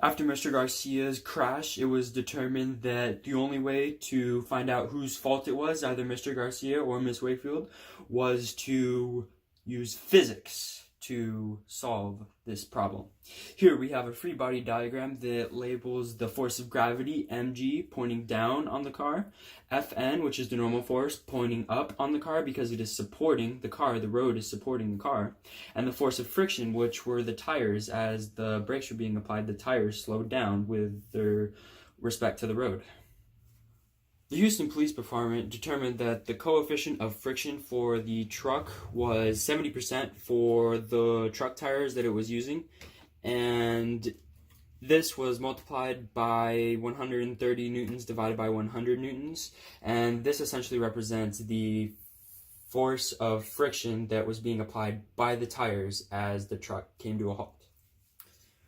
After Mr. Garcia's crash, it was determined that the only way to find out whose fault it was, either Mr. Garcia or Miss Wakefield, was to use physics to solve this problem. Here we have a free body diagram that labels the force of gravity, mg, pointing down on the car, Fn, which is the normal force, pointing up on the car because it is supporting the car, the road is supporting the car, and the force of friction, which were the tires. As the brakes were being applied, the tires slowed down with their respect to the road. The Houston Police Department determined that the coefficient of friction for the truck was 70% for the truck tires that it was using, and this was multiplied by 130 newtons divided by 100 newtons, and this essentially represents the force of friction that was being applied by the tires as the truck came to a halt.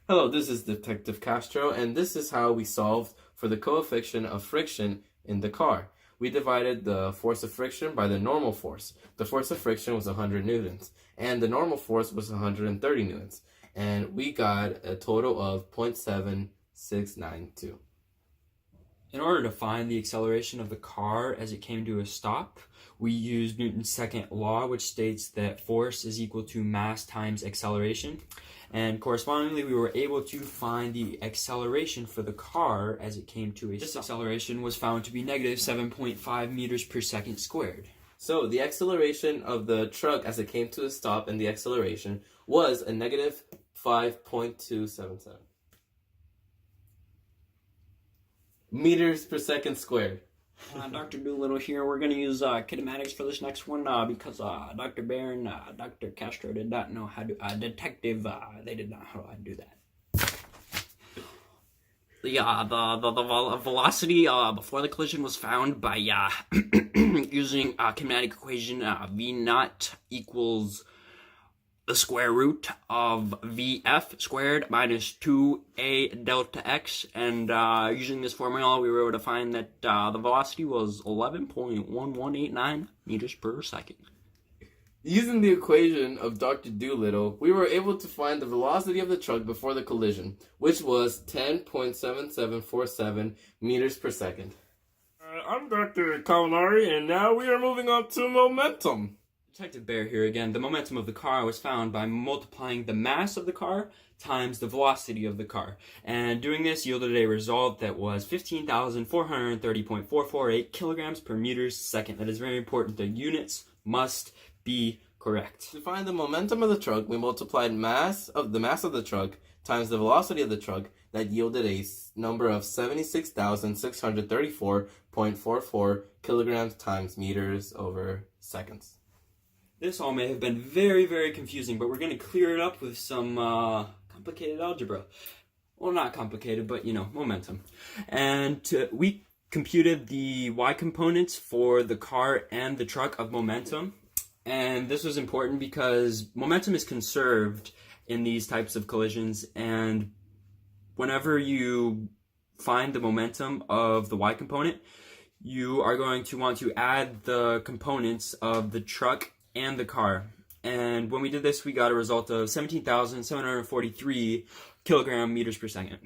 Hello, this is Detective Castro, and this is how we solved for the coefficient of friction in the car. We divided the force of friction by the normal force. The force of friction was 100 newtons, and the normal force was 130 newtons, and we got a total of 0.7692. In order to find the acceleration of the car as it came to a stop, we used Newton's second law, which states that force is equal to mass times acceleration. And correspondingly, we were able to find the acceleration for the car as it came to a stop. This acceleration was found to be negative 7.5 meters per second squared. So the acceleration of the truck as it came to a stop and the acceleration was a negative 5.277 meters per second squared. Dr. Doolittle here. We're going to use kinematics for this next one because Dr. Bear and Dr. Castro did not know how to... Detective, they did not know how to do that. The velocity before the collision was found by using kinematic equation V naught equals the square root of VF squared minus 2A delta X, and using this formula we were able to find that the velocity was 11.1189 meters per second. Using the equation of Dr. Doolittle, we were able to find the velocity of the truck before the collision, which was 10.7747 meters per second. I'm Dr. Cavalari, and now we are moving on to momentum. Detective Bear here again. The momentum of the car was found by multiplying the mass of the car times the velocity of the car. And doing this yielded a result that was 15,430.448 kilograms per meter second. That is very important. The units must be correct. To find the momentum of the truck, we multiplied the mass of the truck times the velocity of the truck. That yielded a number of 76,634.44 kilograms times meters over seconds. This all may have been very, very confusing, but we're going to clear it up with some complicated algebra. Well, not complicated, but, momentum. And we computed the y components for the car and the truck of momentum. And this was important because momentum is conserved in these types of collisions. And whenever you find the momentum of the y component, you are going to want to add the components of the truck and the car. And when we did this, we got a result of 17,743 kilogram meters per second.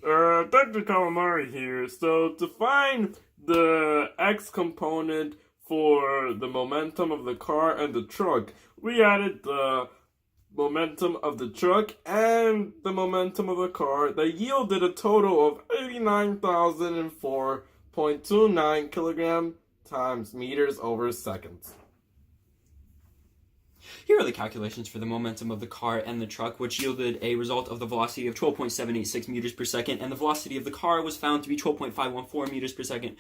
Dr. Calamari here. So to find the x component for the momentum of the car and the truck, we added the momentum of the truck and the momentum of the car. That yielded a total of 89,004.29 kilogram times meters over seconds. Here are the calculations for the momentum of the car and the truck, which yielded a result of the velocity of 12.786 meters per second, and the velocity of the car was found to be 12.514 meters per second.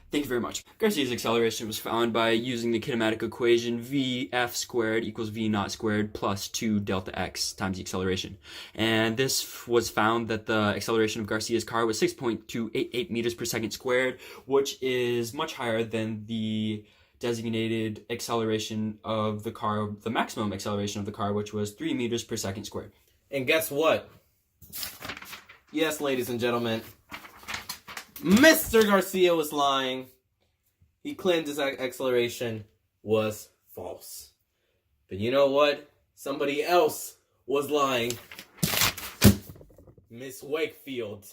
Thank you very much. Garcia's acceleration was found by using the kinematic equation VF squared equals V naught squared plus 2 delta X times the acceleration. And this was found that the acceleration of Garcia's car was 6.288 meters per second squared, which is much higher than the designated acceleration of the car, the maximum acceleration of the car, which was 3 meters per second squared. And guess what? Yes, ladies and gentlemen, Mr. Garcia was lying. He claimed his acceleration was false. But you know what? Somebody else was lying. Miss Wakefield.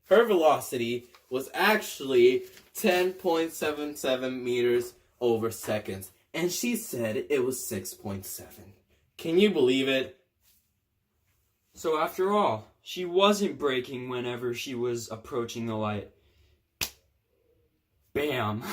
Her velocity was actually 10.77 meters over seconds, and she said it was 6.7. Can you believe it? So after all, she wasn't braking whenever she was approaching the light. Bam.